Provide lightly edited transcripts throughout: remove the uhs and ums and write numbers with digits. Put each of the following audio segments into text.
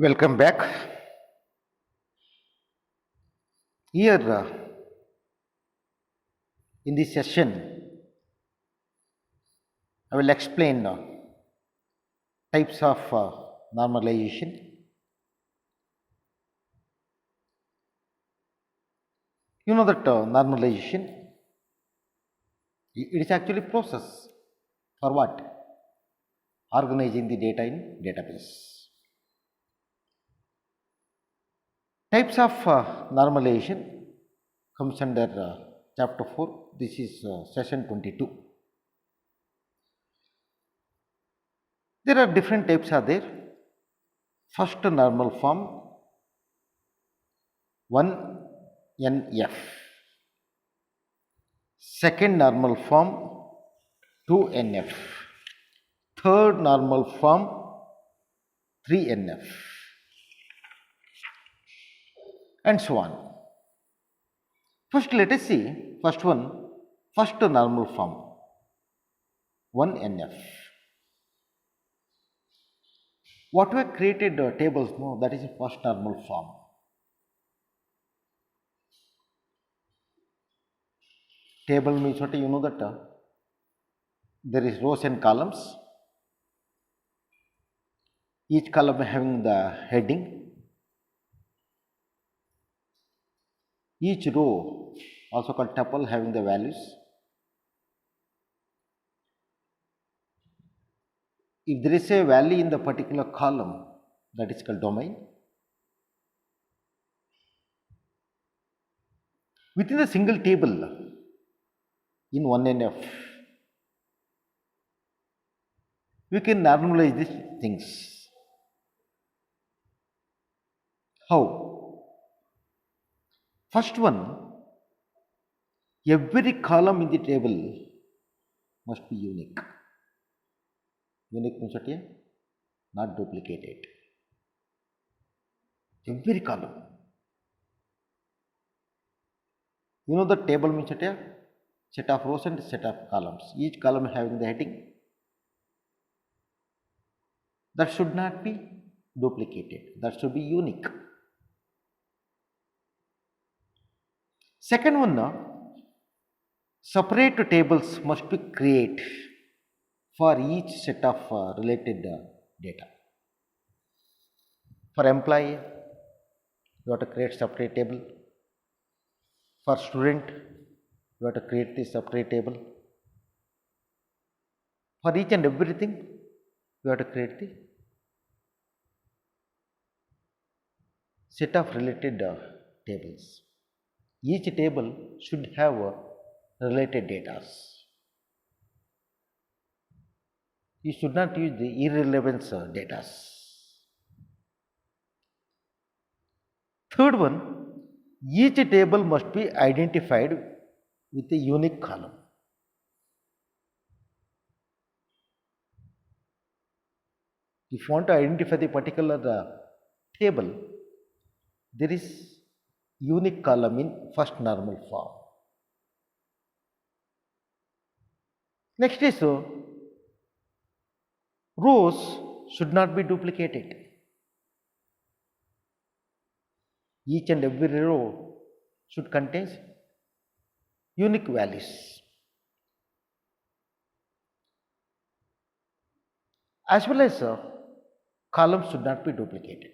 Welcome back. Here in this session, I will explain types of normalization. You know that normalization, it is actually process for what? Organizing the data in database. Types of normalization comes under chapter 4. This is session 22. There are different types are there. First normal form 1NF. Second normal form 2NF. Third normal form 3NF. And so on. First let us see first normal form 1NF. What we have created tables, no, that is the first normal form. Table means what? You know that there is rows and columns. Each column having the heading. Each row, also called tuple, having the values. If there is a value in the particular column, that is called domain. Within the single table, in 1NF, we can normalize these things. How? First one, every column in the table must be unique. Unique means what? Not duplicated. Every column. You know the table means what? Set of rows and set of columns. Each column having the heading. That should not be duplicated. That should be unique. Second one, separate tables must be created for each set of related data. For employee, you have to create separate table. For student, you have to create the separate table. For each and everything, you have to create the set of related tables. Each table should have related data. You should not use the irrelevance data. Third one, each table must be identified with a unique column. If you want to identify the particular table, there is unique column in first normal form. Next is rows should not be duplicated. Each and every row should contain unique values. As well as columns should not be duplicated.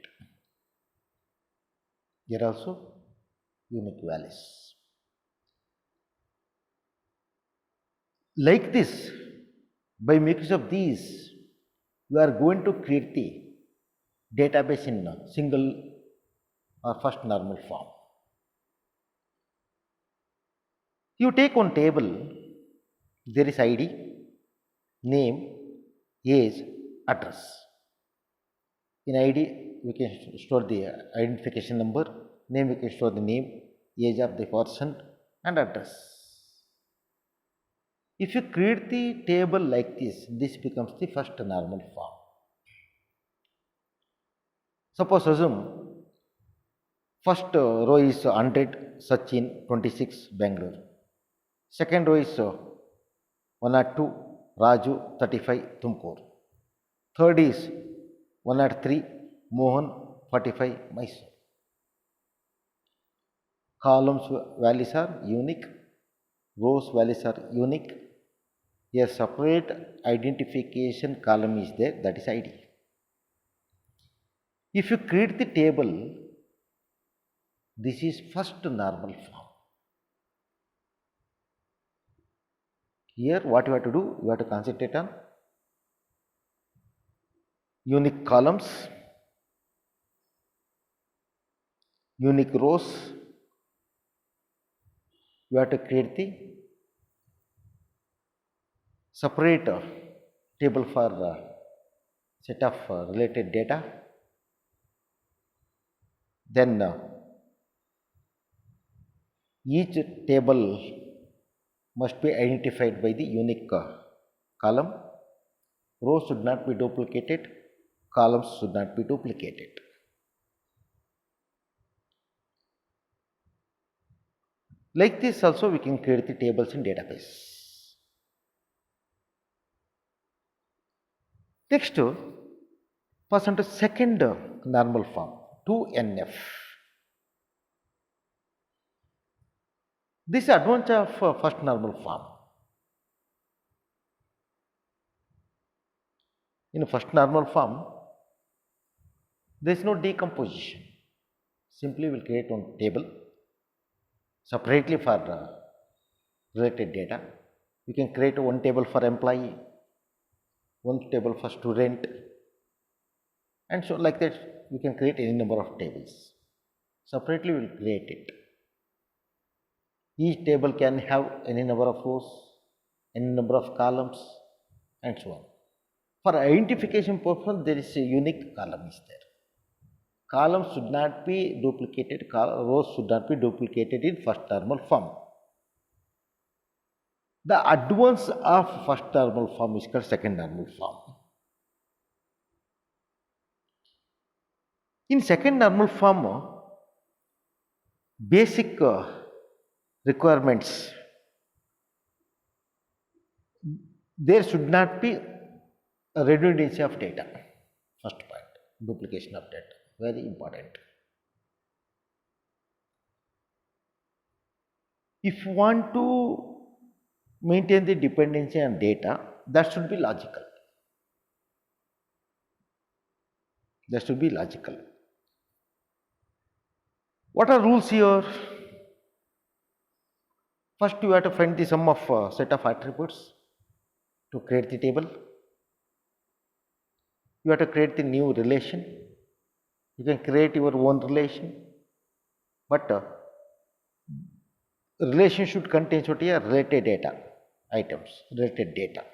There are also unique values. Like this, by mix of these, we are going to create the database in a single or first normal form. You take one table, there is ID, name, age, address. In ID, we can store the identification number, name we can store the name, age of the person and address. If you create the table like this becomes the first normal form. Suppose assume first row is 100 Sachin 26 Bangalore. Second row is 102 Raju 35 Tumkur. Third is 103 Mohan 45 Mysore. Columns values are unique, rows values are unique. A separate identification column is there, that is ID. If you create the table, this is first normal form. Here what you have to do, you have to concentrate on unique columns, unique rows. You have to create the separate table for set of related data. Then each table must be identified by the unique column. Rows should not be duplicated, columns should not be duplicated. Like this also we can create the tables in database. Next, pass on to second normal form, 2NF. This is advantage of first normal form. In first normal form, there is no decomposition. Simply we will create one table separately for related data. You can create one table for employee, one table for student, and so like that you can create any number of tables. Separately we will create it. Each table can have any number of rows, any number of columns, and so on. For identification purpose, there is a unique column is there. Columns should not be duplicated, rows should not be duplicated in first normal form. The advance of first normal form is called second normal form. In second normal form, basic requirements, there should not be a redundancy of data. First point, duplication of data, very important. If you want to maintain the dependency on data, that should be logical. That should be logical. What are rules here? First, you have to find the sum of set of attributes to create the table. You have to create the new relation. You can create your own relation, but relation should contain related data items, related data.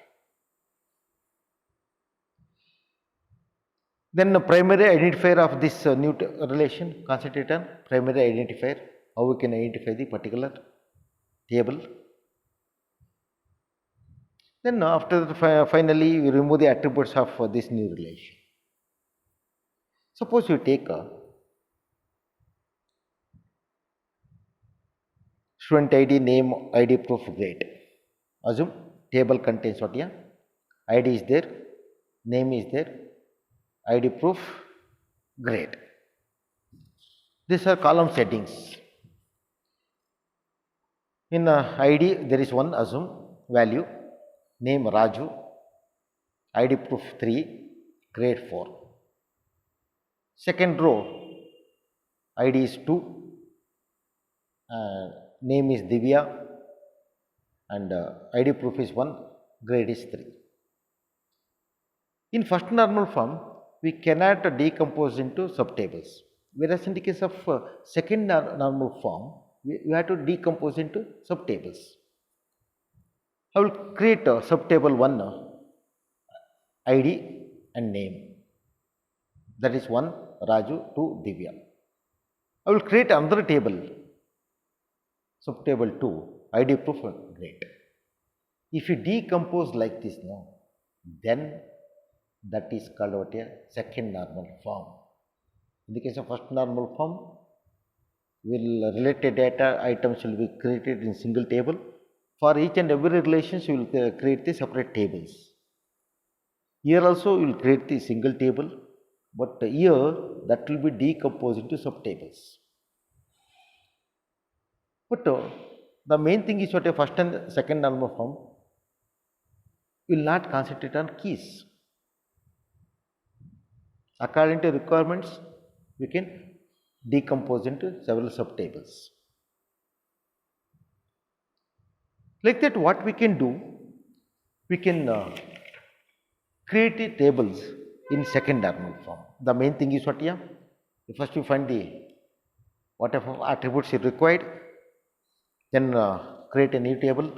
Then the primary identifier of this new relation, concentrate on primary identifier, how we can identify the particular table. Then after finally we remove the attributes of this new relation. Suppose you take a student ID, name, ID, proof, grade. Assume table contains what? ID is there, name is there, ID, proof, grade. These are column settings. In ID there is one, assume value, name Raju, ID, proof 3, grade 4. Second row, ID is 2, name is Divya, and ID proof is 1, grade is 3. In first normal form, we cannot decompose into subtables, whereas in the case of second normal form, we have to decompose into subtables. I will create a subtable 1, ID and name, that is 1 Raju, 2 Divya. I will create another table, subtable 2, ID, proof, grade. If you decompose like this now, then that is called what? Second normal form. In the case of first normal form, related data items will be created in single table. For each and every relation, you will create the separate tables. Here also you will create the single table but here that will be decomposed into subtables. But the main thing is what a first and second normal form will not concentrate on keys. According to requirements, we can decompose into several subtables. Like that, what we can do, we can create the tables in second normal form. The main thing is what here? First we find the whatever attributes is required, then create a new table.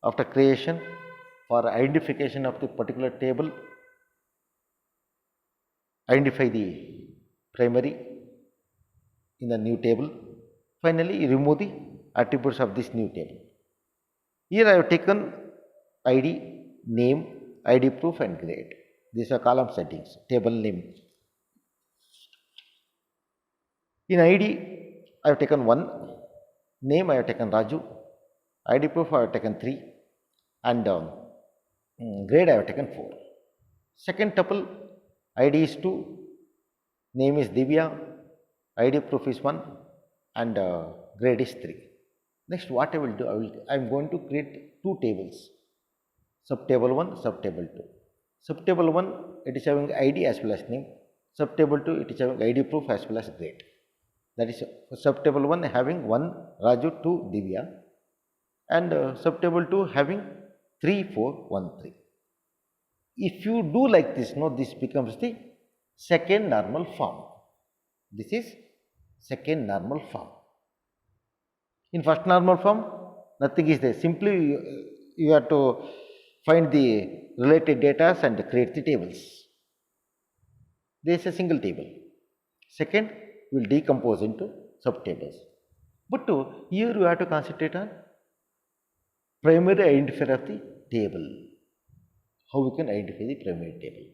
After creation, for identification of the particular table, identify the primary in the new table. Finally, remove the attributes of this new table. Here I have taken ID, name, ID proof and grade. These are column settings, table name. In ID, I have taken 1, name I have taken Raju, ID proof I have taken 3 and grade I have taken 4. Second tuple, ID is 2, name is Divya, ID proof is 1 and grade is 3. Next what I will do, I am going to create two tables, subtable 1, subtable 2. Subtable 1, it is having ID as well as name. Subtable 2, it is having ID proof as well as grade. That is subtable 1 having 1 Raju, 2 Divya and subtable 2 having 3, 4, 1, 3. If you do like this, no, this becomes the second normal form. This is second normal form. In first normal form, nothing is there. Simply you have to find the related data and create the tables. There is a single table. Second, we will decompose into subtables. But here you have to concentrate on primary identifier of the table. How we can identify the primary table.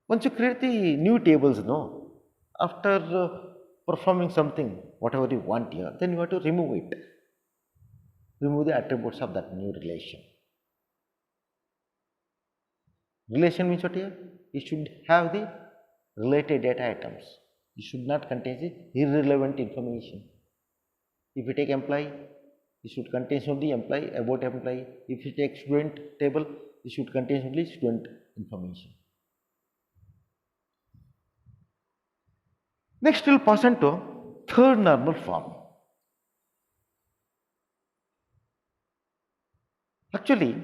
Once you create the new tables, no, after performing something, whatever you want here, then you have to remove it. Remove the attributes of that new relation. Relation means what here? It should have the related data items. It should not contain the irrelevant information. If you take employee, it should contain only employee, about employee. If you take student table, it should contain only student information. Next, we will pass on to third normal form. Actually,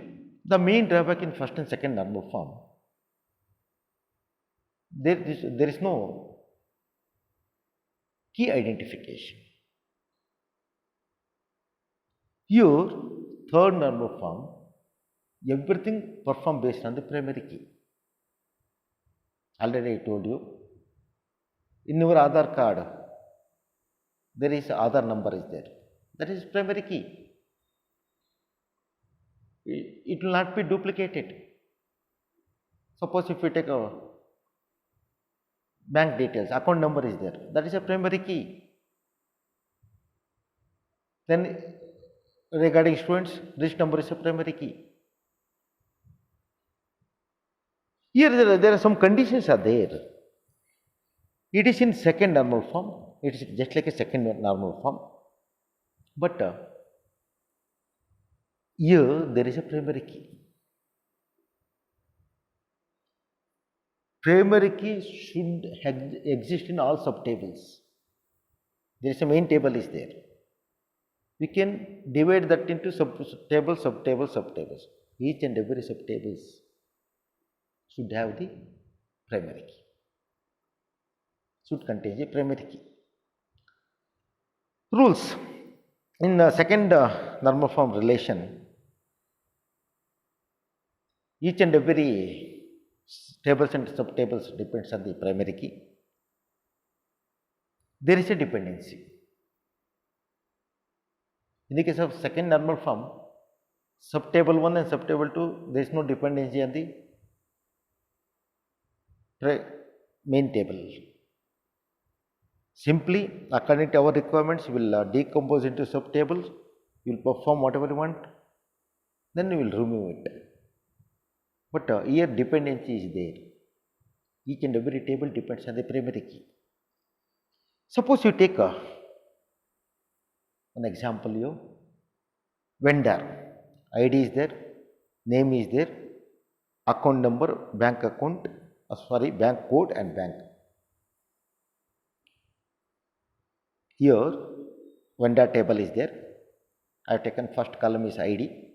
the main drawback in first and second normal form, there is no key identification. Here, third normal form, everything performed based on the primary key. Already I told you, in your Aadhaar card, there is Aadhaar number is there. That is primary key. It will not be duplicated. Suppose if you take a bank details, account number is there. That is a primary key. Then regarding students, this number is a primary key. Here there are some conditions are there. It is in second normal form. It is just like a second normal form. But here there is a primary key. Primary key should exist in all subtables. There is a main table is there. We can divide that into subtables. Each and every subtables should have the primary key. Should contain a primary key. Rules. In the second normal form relation, each and every tables and subtables depends on the primary key. There is a dependency. In the case of second normal form, subtable 1 and subtable 2, there is no dependency on the main table. Simply, according to our requirements, we will decompose into subtables, we will perform whatever we want, then we will remove it. But here dependency is there. Each and every table depends on the primary key. Suppose you take an example here. Vendor ID is there, name is there, account number, bank account, bank code and bank. Here vendor table is there. I have taken first column is ID,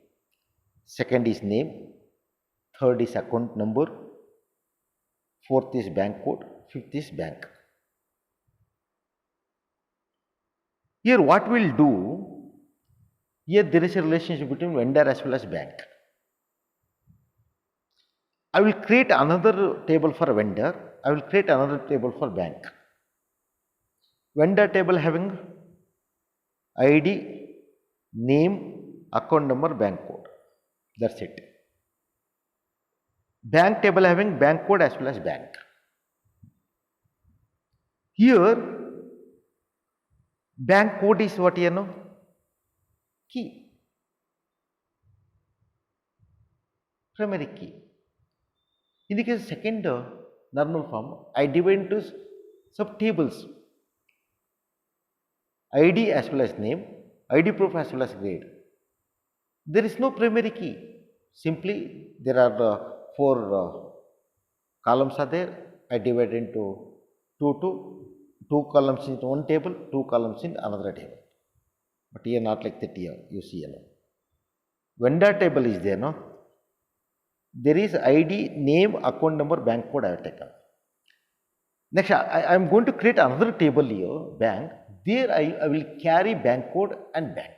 second is name, third is account number, fourth is bank code, fifth is bank. Here what we'll do, here there is a relationship between vendor as well as bank. I will create another table for vendor, I will create another table for bank. Vendor table having ID, name, account number, bank code. That's it. Bank table having bank code as well as bank. Here, bank code is what you know? Key. Primary key. In the case of second normal form, I divide into sub tables. ID as well as name, ID proof as well as grade. There is no primary key. Simply there are four columns are there. I divide into two columns into one table, two columns in another table. But here not like that here, you see. Vendor table is there, no? There is ID, name, account number, bank code I have taken. Next, I am going to create another table here, bank. There I will carry bank code and bank.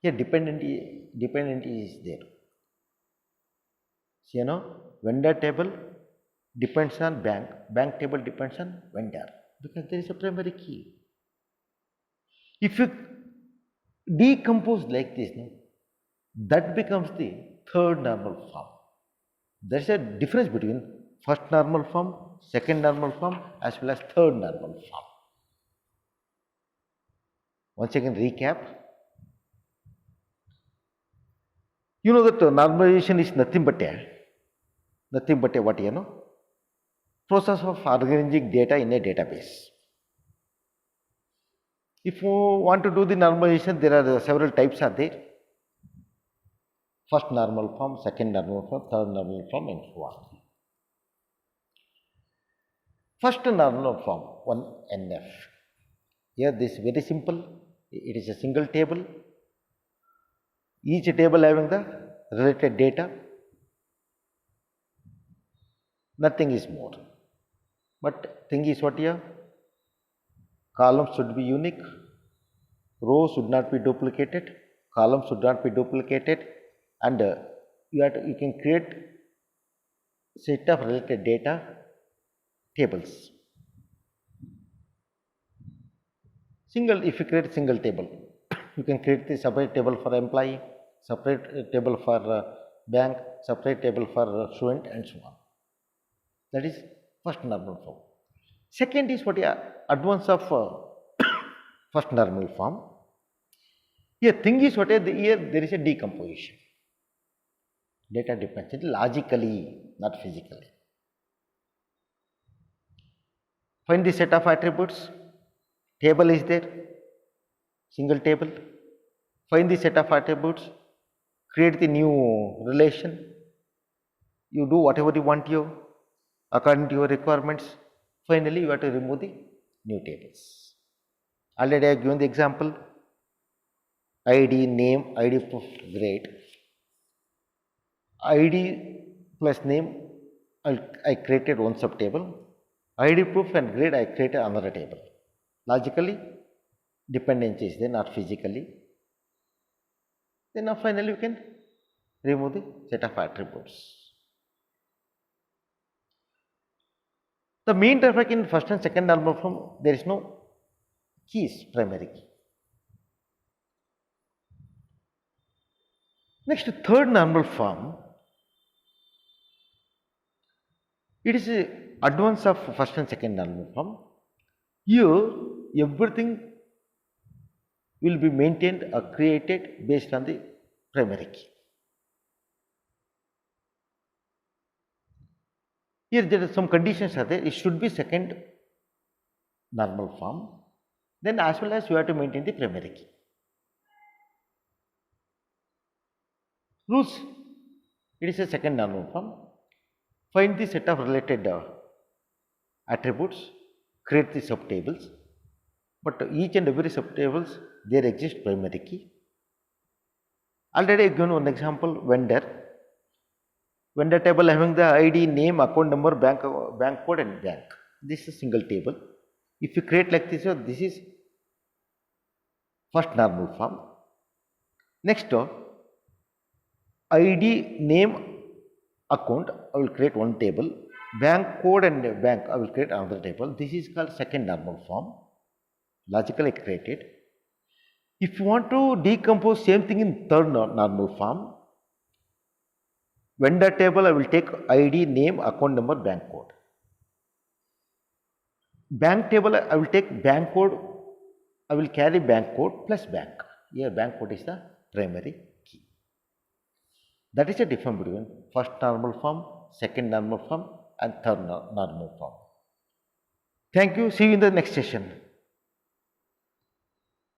Here dependency is there. See, vendor table depends on bank, bank table depends on vendor, because there is a primary key. If you decompose like this, that becomes the third normal form. There is a difference between first normal form, second normal form as well as third normal form. Once again recap. You know that normalization is nothing but a what process of organizing data in a database. If you want to do the normalization, there are several types are there. First normal form, second normal form, third normal form and so on. First normal form, 1NF. Here this is very simple. It is a single table. Each table having the related data. Nothing is more. But thing is what here? Columns should be unique. Rows should not be duplicated. Columns should not be duplicated. And you can create set of related data tables. If you create single table, you can create the separate table for employee, separate table for bank, separate table for student and so on. That is first normal form. Second is what advance of first normal form. Here thing is what here there is a decomposition. Data depends logically, not physically. Find the set of attributes. Table is there, single table. Find the set of attributes. Create the new relation. You do whatever you want here according to your requirements. Finally, you have to remove the new tables. Already I have given the example. ID, name, ID proof, grade. ID plus name, I created one sub table. ID proof and grade, I created another table. Logically, dependency is there, not physically. Then now finally you can remove the set of attributes. The main traffic in first and second normal form, there is no keys, primary key. Next, third normal form, it is a advance of first and second normal form. Here, everything will be maintained or created based on the primary key. Here there are some conditions are there. It should be second normal form. Then as well as you have to maintain the primary key. Rules. It is a second normal form. Find the set of related attributes. Create the subtables. But each and every subtables there exists primary key. Already I given one example, vendor. Vendor table having the ID, name, account number, bank code and bank. This is a single table. If you create like this, this is first normal form. Next, ID, name, account, I will create one table. Bank code and bank, I will create another table. This is called second normal form. Logically created. If you want to decompose same thing in third normal form, vendor table I will take ID, name, account number, bank code. Bank table I will take bank code, I will carry bank code plus bank. Here bank code is the primary key. That is the difference between first normal form, second normal form and third normal form. Thank you. See you in the next session.